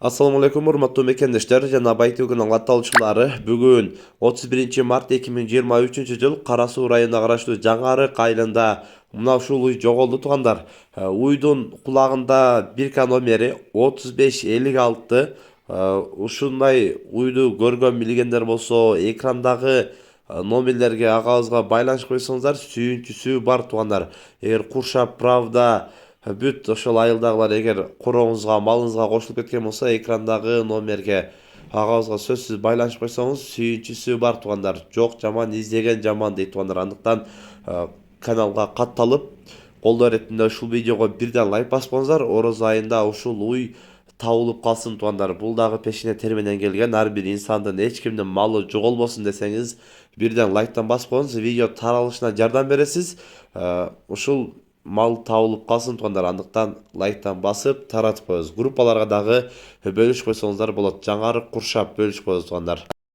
Assalamu alaikum, урматтуу мекендештер жана Байтөгүн аңлаталчылары. Бүгүн 31 март 2023 жыл Кара Суу районуна караштуу Жаңарык айылында мына ушул уй жоголду туугандар. Уйдун кулагында бирка номери 3556. Ушундай уйду көргөн билгендер болсо экрандагы номерлерге агабызга байланышып койсоңуздар сүйүнчүсү бар туугандар. Эгер Куршап Правда бүт ошол айылдагылар эгер корооңузга малыңызга кошулуп кеткен болсо экрандагы номерге агабызга сөзсүз байланышып койсоңуз сүйүнчүсү бар туугандар. Жок жаман издеген жаман дейт туугандар. Андыктан каналга катталып колдоо иретинде ушул видеого бирден лайк басып коюңуздар. Орозо айында ушул уй табылып калсын туугандар. Бул дагы пешине тер менен келген. Ар бир инсандын эч кимдин малы жоголбосун десеңиз бирден лайктан басып коюңуз. Видео таралышына жардам бересиз. Ушул мал табылып калсын туугандар. Андыктан лайктан басып таратып коюңуз. Группаларга дагы бөлүшүп койсоңуздар болот. Жаңарык Куршап бөлүшүп коюңуз туугандар.